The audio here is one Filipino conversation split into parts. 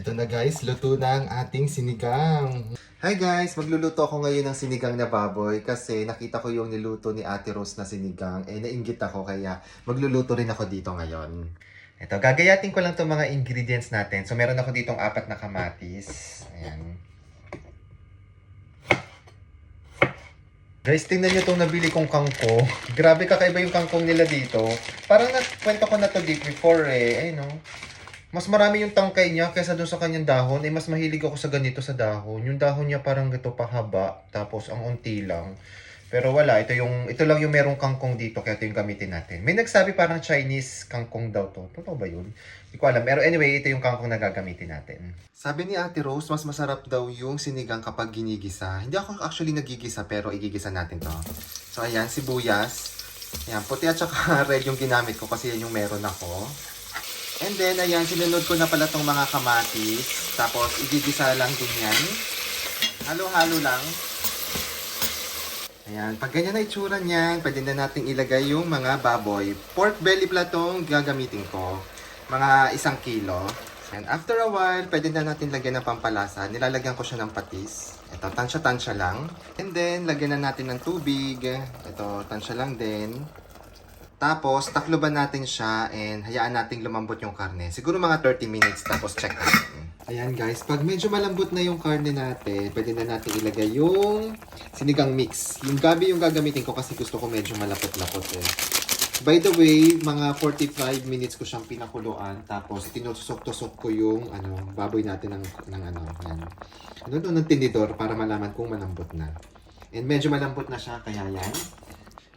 Ito na guys, luto na ang ating sinigang. Hi guys! Magluluto ako ngayon ng sinigang na baboy kasi nakita ko yung niluto ni Ate Rose na sinigang. Nainggit ako kaya magluluto rin ako dito ngayon. Ito, gagayatin ko lang itong mga ingredients natin. So meron ako ditong 4 na kamatis. Ayan. Guys, tingnan nyo itong nabili kong kangkong. Grabe kakaiba yung kangkong nila dito. Parang nakwento ko na to deep before Ayun no. Mas marami yung tangkay niya kaysa dun sa kanyang dahon. Mas mahilig ako sa ganito sa dahon. Yung dahon niya parang ganito pahaba. Tapos ang unti lang. Pero wala. Ito lang yung merong kangkong dito. Kaya ito yung gamitin natin. May nagsabi parang Chinese kangkong daw to. Totoo ba yun? Hindi ko alam. Pero anyway, ito yung kangkong na gagamitin natin. Sabi ni Ate Rose, mas masarap daw yung sinigang kapag ginigisa. Hindi ako actually nagigisa pero igigisa natin to. So ayan, sibuyas. Ayan, puti at saka red yung ginamit ko kasi yan yung meron ako. And then, ayan, sinunod ko na pala tong mga kamatis. Tapos, igigisa lang din yan. Halo-halo lang. Ayan, pag ganyan na itsura niyan, pwede na natin ilagay yung mga baboy. Pork belly pala tong gagamitin ko. Mga 1 kilo. And after a while, pwede na natin lagyan ng pampalasa. Nilalagyan ko siya ng patis. Ito, tansya-tansya lang. And then, lagyan na natin ng tubig. Ito, tansya lang din. Tapos, takloban natin siya and hayaan nating lumambot yung karne. Siguro mga 30 minutes tapos check natin. Ayan guys, pag medyo malambot na yung karne natin, pwede na natin ilagay yung sinigang mix. Yung gabi yung gagamitin ko kasi gusto ko medyo malapot-lapot By the way, mga 45 minutes ko siyang pinakuluan. Tapos, tinusok-tusok ko yung baboy natin ng tinidor para malaman kung malambot na. And medyo malambot na siya, kaya yan.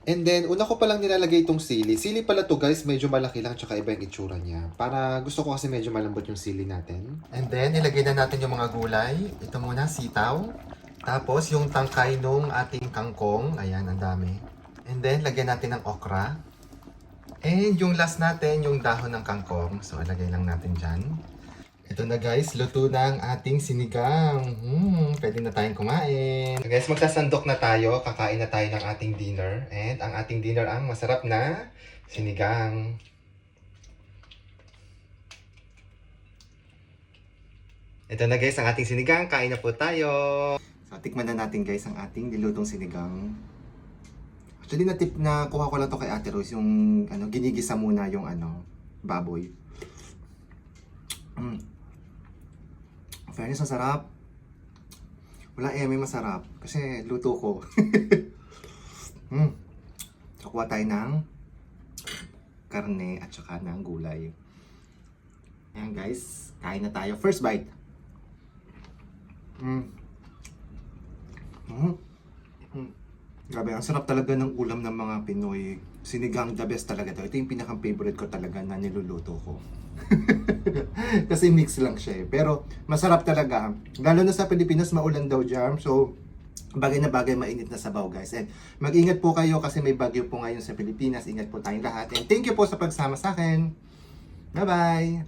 And then, una ko palang nilalagay itong sili. Sili pala to guys, medyo malaki lang tsaka iba yung itsura niya. Para gusto ko kasi medyo malambot yung sili natin. And then, nilagay na natin yung mga gulay. Ito muna, sitaw. Tapos, yung tangkay nung ating kangkong. Ayan, ang dami. And then, lagyan natin ng okra. And yung last natin, yung dahon ng kangkong. So, ilagay lang natin dyan. Ito na guys, luto na ang ating sinigang. Pwede na tayong kumain. So guys, magsasandok na tayo. Kakain na tayo ng ating dinner. And ang ating dinner ang masarap na sinigang. Ito na guys, ang ating sinigang. Kain na po tayo. So, tikman na natin guys ang ating nilutong sinigang. Actually, nakuha ko lang to kay Ate Rose. Yung ginigisa muna yung baboy. Fairness, masarap. Wala may masarap. Kasi luto ko. So, kuha tayo ng karne at saka ng gulay. Ayan guys, kain na tayo. First bite. Grabe, ang sarap talaga ng ulam ng mga Pinoy. Sinigang, the best talaga to. Ito yung pinakang favorite ko talaga na niluluto ko. Kasi mix lang siya Pero masarap talaga. Lalo na sa Pilipinas, maulan daw dyan. So, bagay na bagay, mainit na sabaw guys. And mag-ingat po kayo kasi may bagyo po ngayon sa Pilipinas. Ingat po tayong lahat. And thank you po sa pagsama sa akin. Bye-bye!